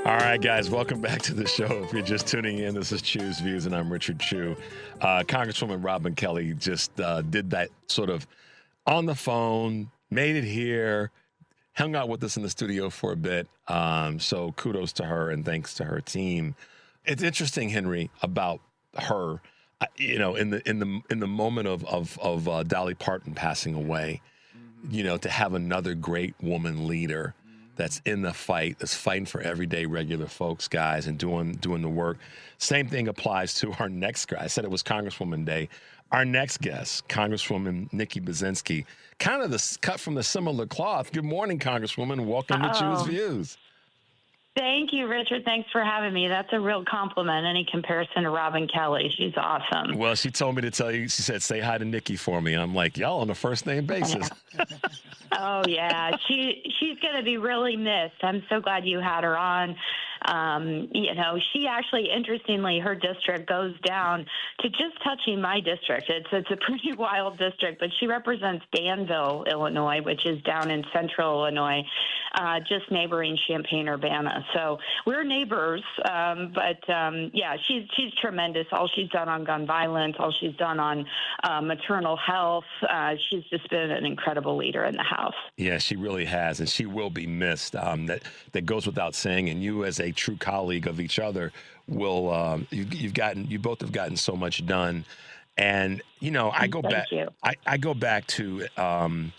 All right, guys, welcome back to the show. If you're just tuning in, this is Chew's Views, and I'm Richard Chew. Congresswoman Robin Kelly just did that sort of on the phone, made it here, hung out with us in the studio for a bit. So kudos to her and thanks to her team. It's interesting, Henry, about her. In the moment of Dolly Parton passing away, to have another great woman leader that's in the fight, that's fighting for everyday regular folks, guys, and doing the work. Same thing applies to our next guy. I said it was Congresswoman Day. Our next guest, Congresswoman Nikki Budzinski, kind of cut from the similar cloth. Good morning, Congresswoman. Welcome to Chew's Views. Thank you, Richard. Thanks for having me. That's a real compliment. Any comparison to Robin Kelly, she's awesome. Well, she told me to tell you, she said, say hi to Nikki for me. I'm like, y'all on a first name basis. Oh, yeah. She's going to be really missed. I'm so glad you had her on. She actually, interestingly, her district goes down to just touching my district. It's a pretty wild district, but she represents Danville, Illinois, which is down in central Illinois, just neighboring Champaign-Urbana. So we're neighbors, she's tremendous. All she's done on gun violence, all she's done on maternal health. She's just been an incredible leader in the House. Yeah, she really has, and she will be missed. That goes without saying. And you, as a true colleague of each other, will you both have gotten so much done. And I go back to kind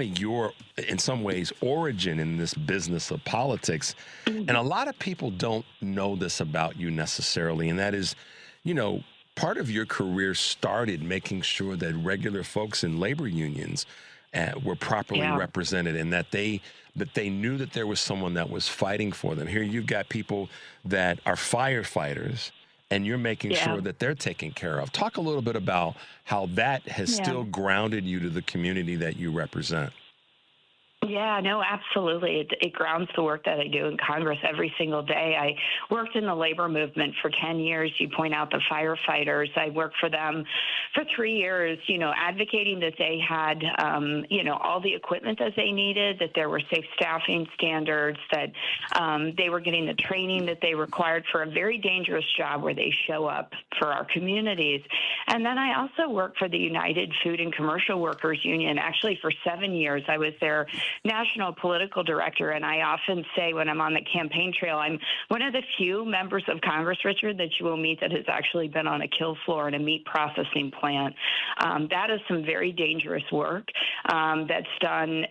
of your, in some ways, origin in this business of politics. And a lot of people don't know this about you necessarily, and that is, part of your career started making sure that regular folks in labor unions were properly represented, and that they knew that there was someone that was fighting for them. Here you've got people that are firefighters, and you're making sure that they're taken care of. Talk a little bit about how that has still grounded you to the community that you represent. Yeah, no, absolutely. It grounds the work that I do in Congress every single day. I worked in the labor movement for 10 years. You point out the firefighters. I worked for them for 3 years, advocating that they had, all the equipment that they needed, that there were safe staffing standards, that they were getting the training that they required for a very dangerous job where they show up for our communities. And then I also worked for the United Food and Commercial Workers Union. Actually, for 7 years, I was their national political director, and I often say when I'm on the campaign trail, I'm one of the few members of Congress, Richard, that you will meet that has actually been on a kill floor in a meat processing plant. That is some very dangerous work that's done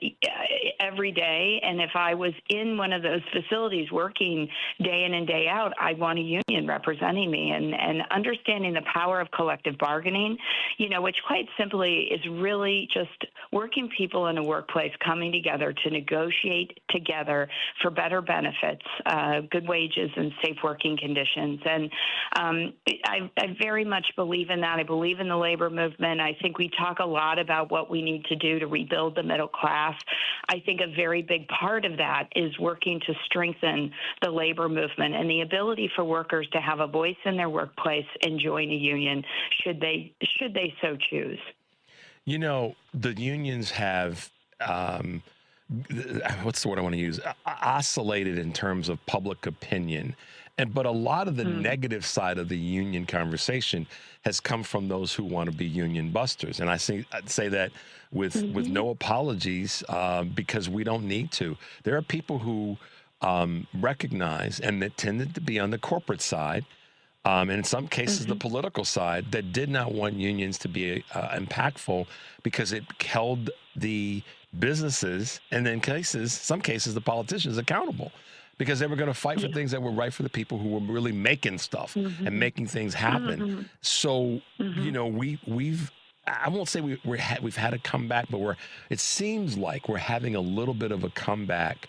every day, and if I was in one of those facilities working day in and day out, I want a union representing me, and understanding the power of collective bargaining, which quite simply is really just working people in a workplace coming together to negotiate together for better benefits, good wages, and safe working conditions. And I very much believe in that. I believe in the labor movement. I think we talk a lot about what we need to do to rebuild the middle class. I think a very big part of that is working to strengthen the labor movement and the ability for workers to have a voice in their workplace and join a union should they so choose. The unions have what's the word I want to use? Oscillated in terms of public opinion. But a lot of the negative side of the union conversation has come from those who want to be union busters. And I'd say that with no apologies, because we don't need to. There are people who recognize, and that tended to be on the corporate side, and in some cases the political side, that did not want unions to be impactful because it held the businesses, and in some cases the politicians, accountable, because they were going to fight for things that were right for the people who were really making stuff and making things happen. So we've I won't say we've had a comeback, but it seems like we're having a little bit of a comeback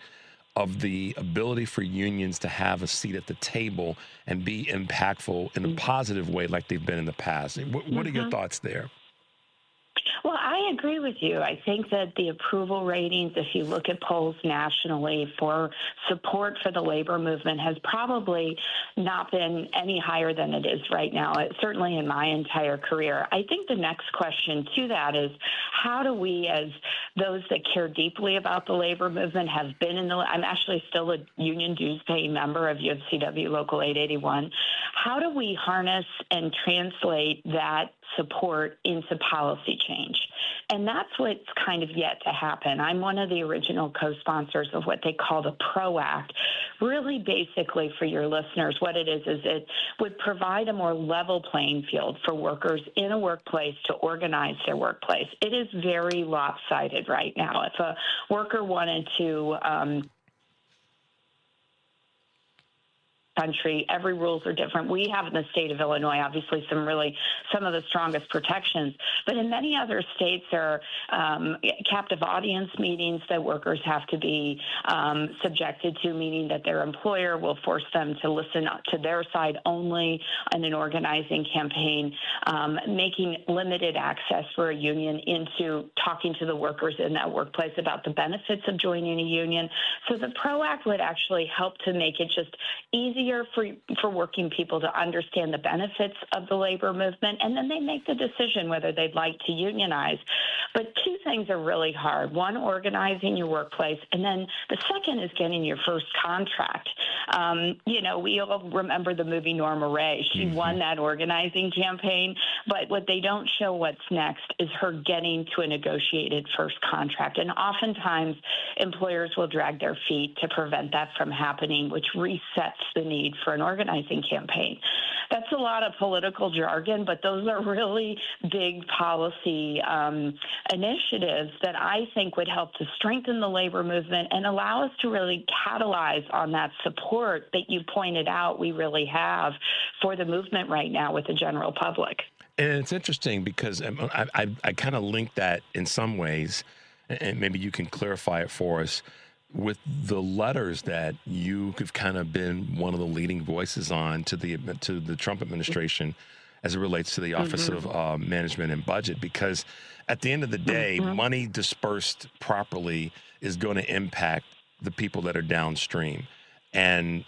of the ability for unions to have a seat at the table and be impactful in a positive way like they've been in the past. What are your thoughts there? Well, I agree with you. I think that the approval ratings, if you look at polls nationally for support for the labor movement, has probably not been any higher than it is right now, certainly in my entire career. I think the next question to that is, how do we, as those that care deeply about the labor movement, have been in the, I'm actually still a union dues paying member of UFCW Local 881. How do we harness and translate that support into policy change? And that's what's kind of yet to happen. I'm one of the original co-sponsors of what they call the PRO Act. Really, basically, for your listeners, what it is it would provide a more level playing field for workers in a workplace to organize their workplace. It is very lopsided right now. If a worker wanted to country, every rules are different. We have in the state of Illinois, obviously, some of the strongest protections. But in many other states, there are captive audience meetings that workers have to be subjected to, meaning that their employer will force them to listen to their side only in an organizing campaign, making limited access for a union into talking to the workers in that workplace about the benefits of joining a union. So the PRO Act would actually help to make it just easier for working people to understand the benefits of the labor movement, and then they make the decision whether they'd like to unionize. But two things are really hard. One, organizing your workplace, and then the second is getting your first contract. We all remember the movie Norma Ray. She won that organizing campaign, but what they don't show what's next is her getting to a negotiated first contract. And oftentimes, employers will drag their feet to prevent that from happening, which resets the need for an organizing campaign. That's a lot of political jargon, but those are really big policy initiatives that I think would help to strengthen the labor movement and allow us to really catalyze on that support that you pointed out we really have for the movement right now with the general public. And it's interesting because I kind of link that in some ways, and maybe you can clarify it for us, with the letters that you have kind of been one of the leading voices on to the Trump administration as it relates to the Office of Management and Budget, because at the end of the day, money dispersed properly is going to impact the people that are downstream. And,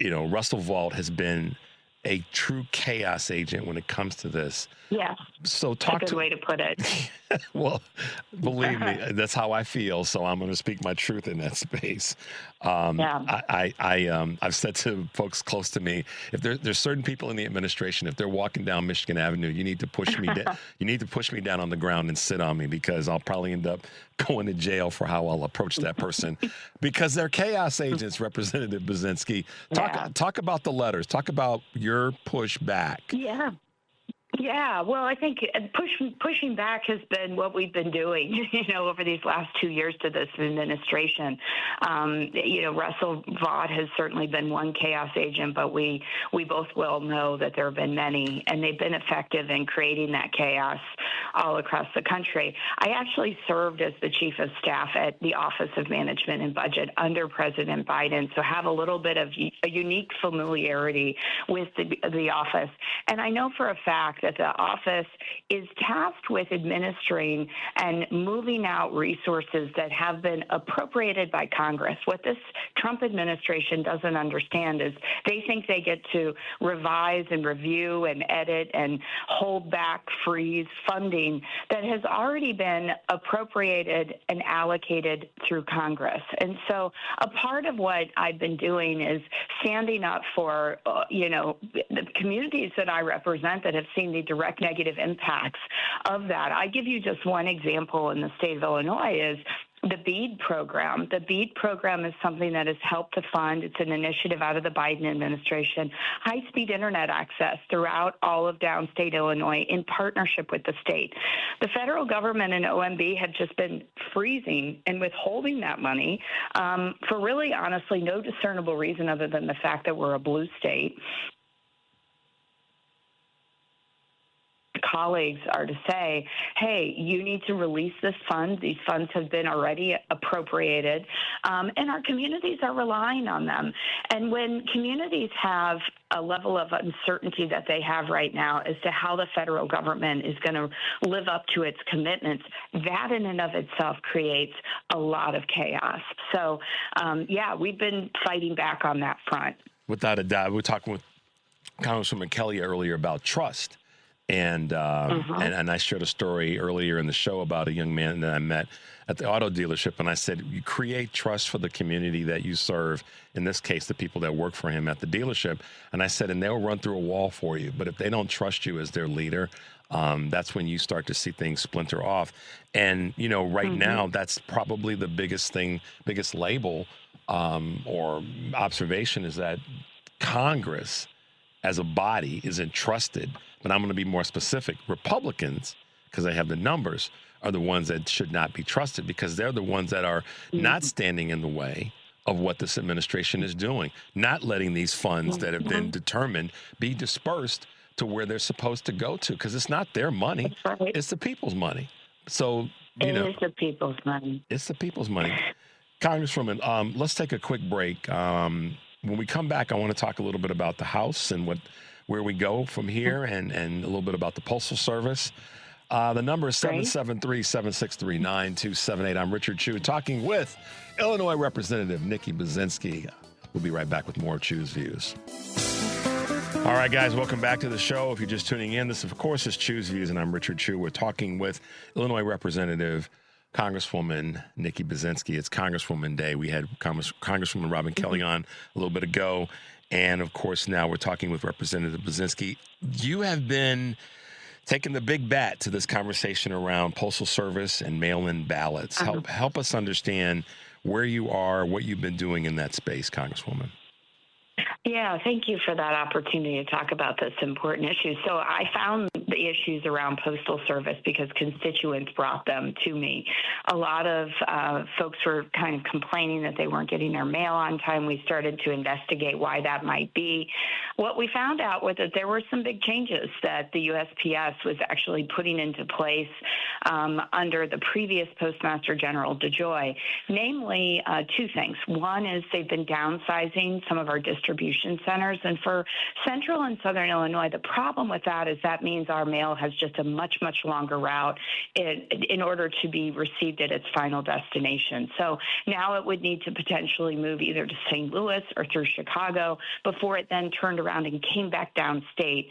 Russell Vought has been a true chaos agent when it comes to this. Yeah. So that's a good way to put it. Well, believe me, that's how I feel. So I'm going to speak my truth in that space. I've said to folks close to me, if there's certain people in the administration, if they're walking down Michigan Avenue, you need to push me down. You need to push me down on the ground and sit on me, because I'll probably end up going to jail for how I'll approach that person, because they're chaos agents. Representative Budzinski, talk about the letters. Talk about your pushback. Yeah, well, I think pushing back has been what we've been doing, over these last 2 years to this administration. Russell Vought has certainly been one chaos agent, but we both well know that there have been many, and they've been effective in creating that chaos all across the country. I actually served as the chief of staff at the Office of Management and Budget under President Biden, so have a little bit of a unique familiarity with the office. And I know for a fact that the office is tasked with administering and moving out resources that have been appropriated by Congress. What this Trump administration doesn't understand is they think they get to revise and review and edit and hold back, freeze funding that has already been appropriated and allocated through Congress. And so a part of what I've been doing is standing up for, the communities that I represent that have seen the direct negative impacts of that. I give you just one example in the state of Illinois is the BEAD program. The BEAD program is something that has helped to fund, it's an initiative out of the Biden administration, high-speed internet access throughout all of downstate Illinois in partnership with the state. The federal government and OMB have just been freezing and withholding that money for really, honestly, no discernible reason other than the fact that we're a blue state. colleagues are to say, hey, you need to release this fund. These funds have been already appropriated, and our communities are relying on them. And when communities have a level of uncertainty that they have right now as to how the federal government is going to live up to its commitments, that in and of itself creates a lot of chaos. So, yeah, we've been fighting back on that front. Without a doubt. We were talking with Congresswoman Kelly earlier about trust. And I shared a story earlier in the show about a young man that I met at the auto dealership. And I said, you create trust for the community that you serve, in this case, the people that work for him at the dealership. And I said, and they'll run through a wall for you. But if they don't trust you as their leader, that's when you start to see things splinter off. And, you know, right now, that's probably the biggest thing, biggest label or observation is that Congress as a body is entrusted. But I'm going to be more specific. Republicans, because they have the numbers, are the ones that should not be trusted because they're the ones that are not standing in the way of what this administration is doing, not letting these funds that have been determined be dispersed to where they're supposed to go to, because it's not their money. That's right. It's the people's money. So, you know. It is the people's money. It's the people's money. Congresswoman, let's take a quick break. When we come back, I want to talk a little bit about the House and where we go from here and a little bit about the Postal Service. The number is 773-763-9278. I'm Richard Chu, talking with Illinois Representative Nikki Budzinski. We'll be right back with more Chu's Views. All right, guys, welcome back to the show. If you're just tuning in, this, of course, is Chu's Views, and I'm Richard Chu. We're talking with Illinois Representative Congresswoman Nikki Budzinski. It's Congresswoman Day. We had Congresswoman Robin Kelly on a little bit ago. And, of course, now we're talking with Representative Budzinski. You have been taking the big bat to this conversation around Postal Service and mail-in ballots. Help us understand where you are, what you've been doing in that space, Congresswoman. Yeah, thank you for that opportunity to talk about this important issue. So I found the issues around Postal Service because constituents brought them to me. A lot of folks were kind of complaining that they weren't getting their mail on time. We started to investigate why that might be. What we found out was that there were some big changes that the USPS was actually putting into place under the previous Postmaster General DeJoy, namely two things. One is they've been downsizing some of our distribution centers. And for central and southern Illinois, the problem with that is that means our mail has just a much, much longer route in order to be received at its final destination. So now it would need to potentially move either to St. Louis or through Chicago before it then turned around and came back downstate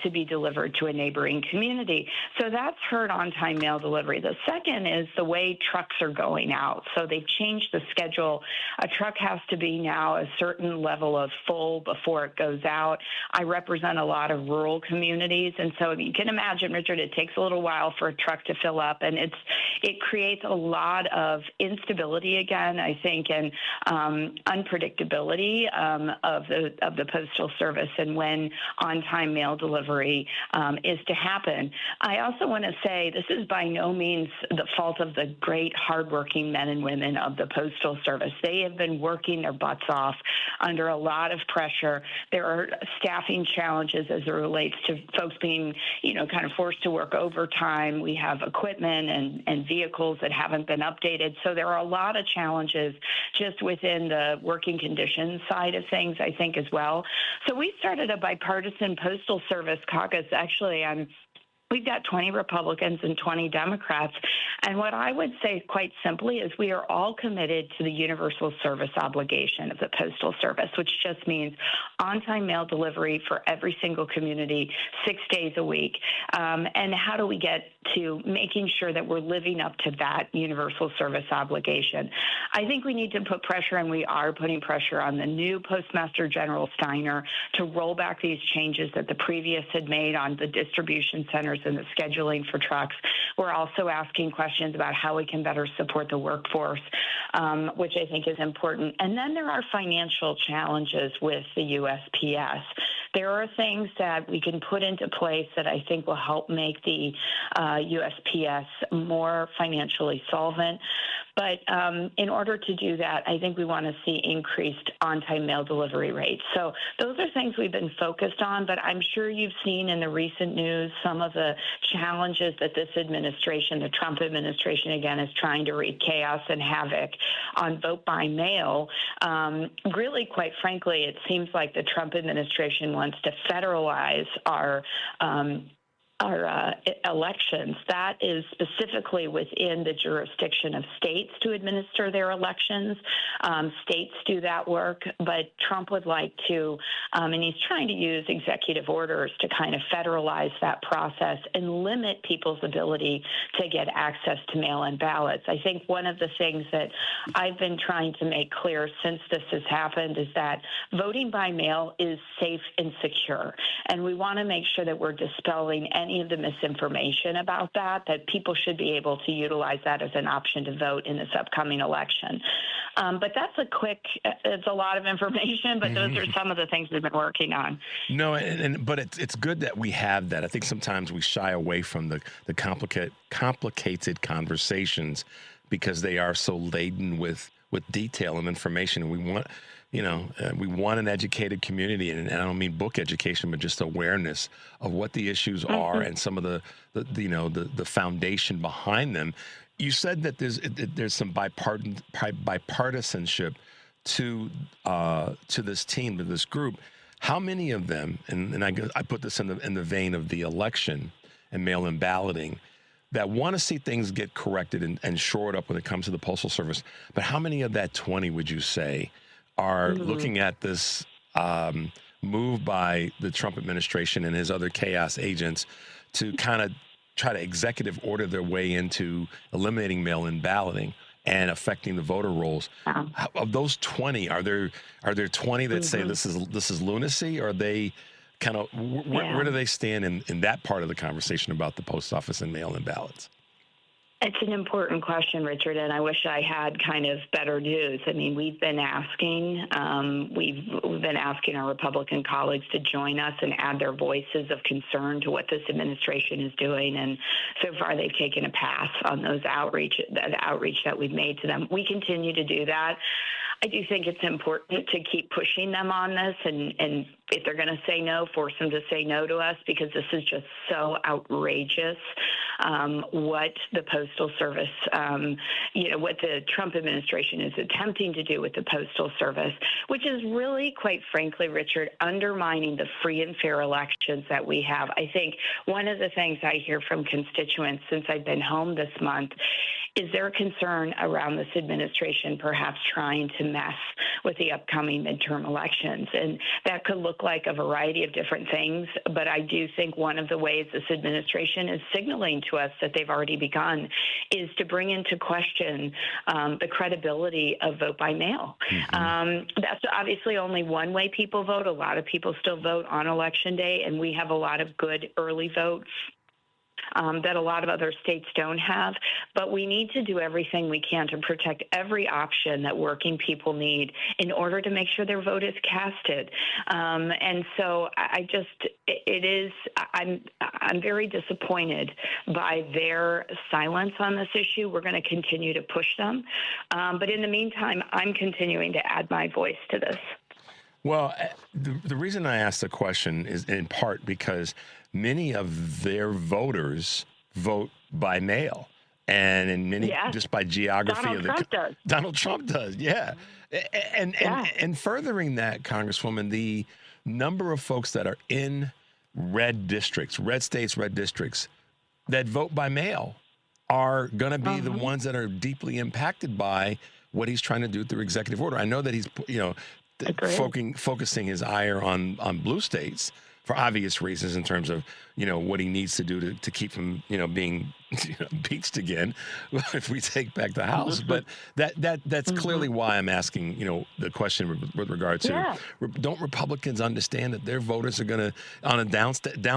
to be delivered to a neighboring community. So that's hurt on-time mail delivery. The second is the way trucks are going out. So they've changed the schedule. A truck has to be now a certain level of full before it goes out. I represent a lot of rural communities, and so you can imagine, Richard, it takes a little while for a truck to fill up, and it creates a lot of instability again, I think, and unpredictability of the Postal Service and when on-time mail delivery is to happen. I also want to say this is by no means the fault of the great hardworking men and women of the Postal Service. They have been working their butts off under a lot of pressure. There are staffing challenges as it relates to folks being, kind of forced to work overtime. We have equipment and vehicles that haven't been updated. So there are a lot of challenges just within the working conditions side of things, I think, as well. So we started a bipartisan Postal Service caucus, actually, we've got 20 Republicans and 20 Democrats. And what I would say quite simply is we are all committed to the universal service obligation of the Postal Service, which just means on-time mail delivery for every single community, 6 days a week. And how do we get to making sure that we're living up to that universal service obligation? I think we need to put pressure, and we are putting pressure on the new Postmaster General Steiner to roll back these changes that the previous had made on the distribution centers and the scheduling for trucks. We're also asking questions about how we can better support the workforce, which I think is important. And then there are financial challenges with the USPS. There are things that we can put into place that I think will help make the USPS more financially solvent. But in order to do that, I think we want to see increased on-time mail delivery rates. So those are things we've been focused on, but I'm sure you've seen in the recent news some of the challenges that this administration, the Trump administration, again, is trying to wreak chaos and havoc on vote by mail. Really, quite frankly, it seems like the Trump administration wants to federalize our elections. That is specifically within the jurisdiction of states to administer their elections. States do that work, but Trump would like to, and he's trying to use executive orders to kind of federalize that process and limit people's ability to get access to mail-in ballots. I think one of the things that I've been trying to make clear since this has happened is that voting by mail is safe and secure, and we want to make sure that we're dispelling any of the misinformation about that people should be able to utilize that as an option to vote in this upcoming election. But that's it's a lot of information, but those are some of the things we've been working on. No, but it's good that we have that. I think sometimes we shy away from the complicated conversations because they are so laden with detail and information, and we want we want an educated community, and I don't mean book education, but just awareness of what the issues are and some of the foundation behind them. You said that there's some bipartisanship to this team, to this group. How many of them, and I put this in the vein of the election and mail-in balloting, that want to see things get corrected and shored up when it comes to the Postal Service, but how many of that 20 would you say are looking at this move by the Trump administration and his other chaos agents to kind of try to executive order their way into eliminating mail-in balloting and affecting the voter rolls? Of those 20, are there 20 that say this is lunacy, or are they kind of where do they stand in that part of the conversation about the post office and mail-in ballots? It's an important question, Richard, and I wish I had kind of better news. I mean, we've been asking our Republican colleagues to join us and add their voices of concern to what this administration is doing, and so far they've taken a pass on the outreach that we've made to them. We continue to do that. I do think it's important to keep pushing them on this, and if they're going to say no, force them to say no to us, because this is just so outrageous. What the Postal Service, what the Trump administration is attempting to do with the Postal Service, which is really, quite frankly, Richard, undermining the free and fair elections that we have. I think one of the things I hear from constituents since I've been home this month is their concern around this administration perhaps trying to mess with the upcoming midterm elections. And that could look like a variety of different things, but I do think one of the ways this administration is signaling to us that they've already begun is to bring into question the credibility of vote by mail. That's obviously only one way people vote. A lot of people still vote on Election Day, and we have a lot of good early votes that a lot of other states don't have. But we need to do everything we can to protect every option that working people need in order to make sure their vote is casted. And so I'm very disappointed by their silence on this issue. We're going to continue to push them. But in the meantime, I'm continuing to add my voice to this. Well, the reason I asked the question is in part because many of their voters vote by mail, and in many just by geography. Donald Trump does, yeah. And furthering that, Congresswoman, the number of folks that are in red districts, red states, red districts, that vote by mail are going to be the ones that are deeply impacted by what he's trying to do through executive order. I know that he's, focusing his ire on blue states for obvious reasons in terms of, what he needs to do to keep him, being impeached again if we take back the House. But that's clearly why I'm asking, the question with regard to, don't Republicans understand that their voters are going to, on a down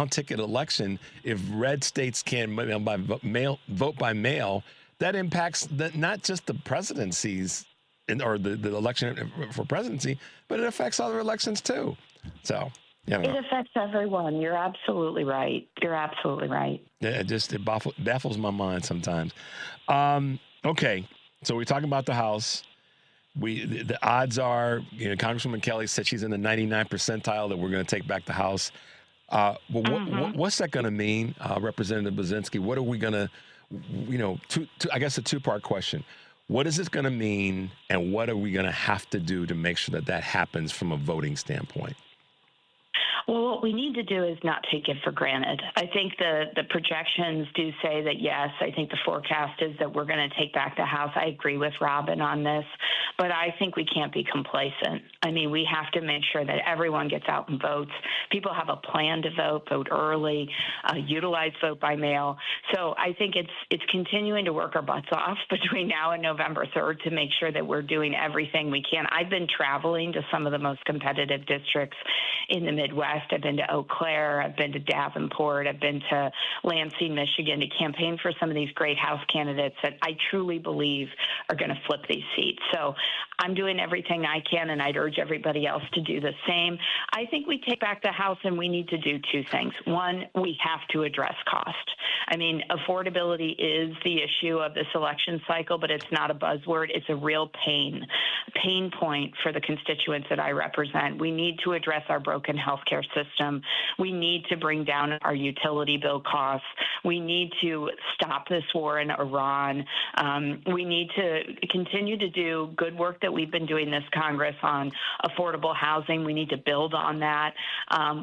ticket election, if red states can't vote by mail, that impacts not just the presidencies or the election for presidency, but it affects other elections too. So, it affects everyone. You're absolutely right. Yeah, it baffles my mind sometimes. Okay, So we're talking about the House. The odds are, Congresswoman Kelly said she's in the 99 percentile that we're going to take back the House. What's that going to mean, Representative Budzinski? What are we going to, I guess a two-part question. What is this going to mean, and what are we going to have to do to make sure that that happens from a voting standpoint? Well, what we need to do is not take it for granted. I think the projections do say that, yes, I think the forecast is that we're going to take back the House. I agree with Robin on this, but I think we can't be complacent. I mean, we have to make sure that everyone gets out and votes. People have a plan to vote early, utilize vote by mail. So I think it's continuing to work our butts off between now and November 3rd to make sure that we're doing everything we can. I've been traveling to some of the most competitive districts in the Midwest. I've been to Eau Claire. I've been to Davenport. I've been to Lansing, Michigan to campaign for some of these great House candidates that I truly believe are going to flip these seats. So I'm doing everything I can, and I'd urge everybody else to do the same. I think we take back the House, and we need to do two things. One, we have to address cost. I mean, affordability is the issue of this election cycle, but it's not a buzzword. It's a real pain point for the constituents that I represent. We need to address our broken healthcare system. We need to bring down our utility bill costs. We need to stop this war in Iran. We need to continue to do good work that we've been doing this Congress on affordable housing. We need to build on that.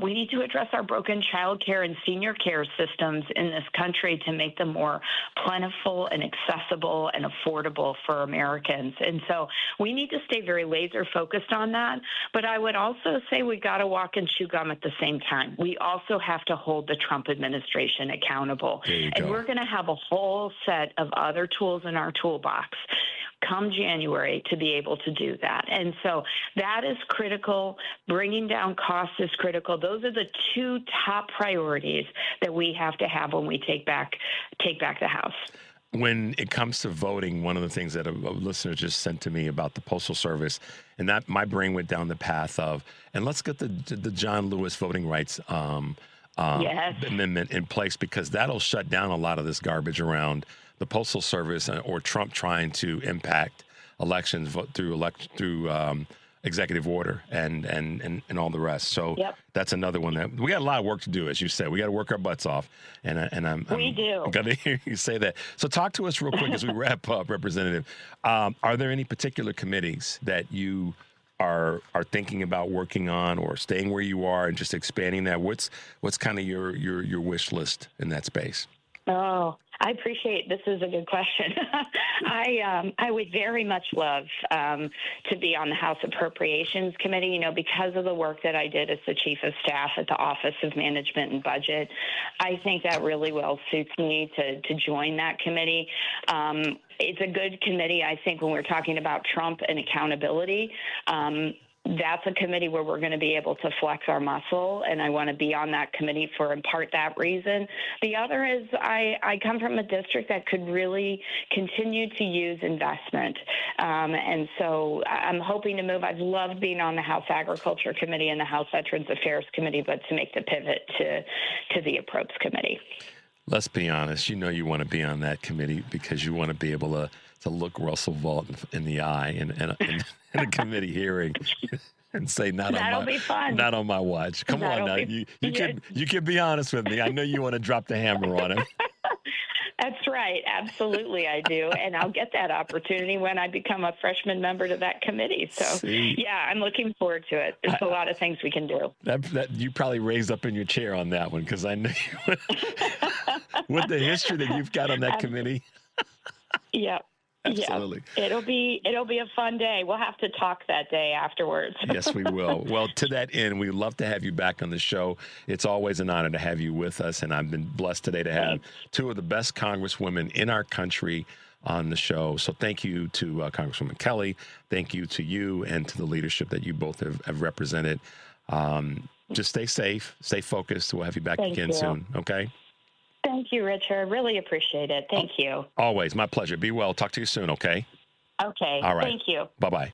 We need to address our broken child care and senior care systems in this country to make them more plentiful and accessible and affordable for Americans. And so we need to stay very laser focused on that. But I would also say we got to walk and chew gum at the same time. We also have to hold the Trump administration accountable. And we're going to have a whole set of other tools in our toolbox come January to be able to do that. And so that is critical. Bringing down costs is critical. Those are the two top priorities that we have to have when we take back the House. When it comes to voting, one of the things that a listener just sent to me about the Postal Service, and that my brain went down the path of, and let's get the John Lewis voting rights amendment in place, because that'll shut down a lot of this garbage around the Postal Service or Trump trying to impact elections through executive order and all the rest. So that's another one that we got a lot of work to do, as you said. We got to work our butts off, and I'm got to hear you say that. So talk to us real quick as we wrap up, Representative. Are there any particular committees that you are thinking about working on, or staying where you are and just expanding that? What's kind of your wish list in that space? Oh, I appreciate this. Is a good question. I would very much love to be on the House Appropriations Committee, because of the work that I did as the Chief of Staff at the Office of Management and Budget. I think that really well suits me to join that committee. It's a good committee, I think, when we're talking about Trump and accountability. That's a committee where we're going to be able to flex our muscle, and I want to be on that committee for in part that reason. The other is I come from a district that could really continue to use investment, and so I'm hoping to move. I've loved being on the House Agriculture Committee and the House Veterans Affairs Committee, but to make the pivot to the Approps Committee. Let's be honest. You want to be on that committee because you want to be able to look Russell Vought in the eye in a committee hearing and say, not on my watch. Come on now. You can be honest with me. I know you want to drop the hammer on him. That's right. Absolutely, I do. And I'll get that opportunity when I become a freshman member to that committee. So, yeah, I'm looking forward to it. There's a lot of things we can do. That you probably raised up in your chair on that one, because I know you, with the history that you've got on that committee. Yeah. Absolutely. Yeah. It'll be a fun day. We'll have to talk that day afterwards. Yes, we will. Well, to that end, we'd love to have you back on the show. It's always an honor to have you with us, and I've been blessed today to have two of the best congresswomen in our country on the show. So thank you to Congresswoman Kelly. Thank you to you and to the leadership that you both have represented. Just stay safe, stay focused. We'll have you back again soon, okay? Thank you, Richard. Really appreciate it. Thank you. Always. My pleasure. Be well. Talk to you soon, okay? Okay. All right. Thank you. Bye-bye.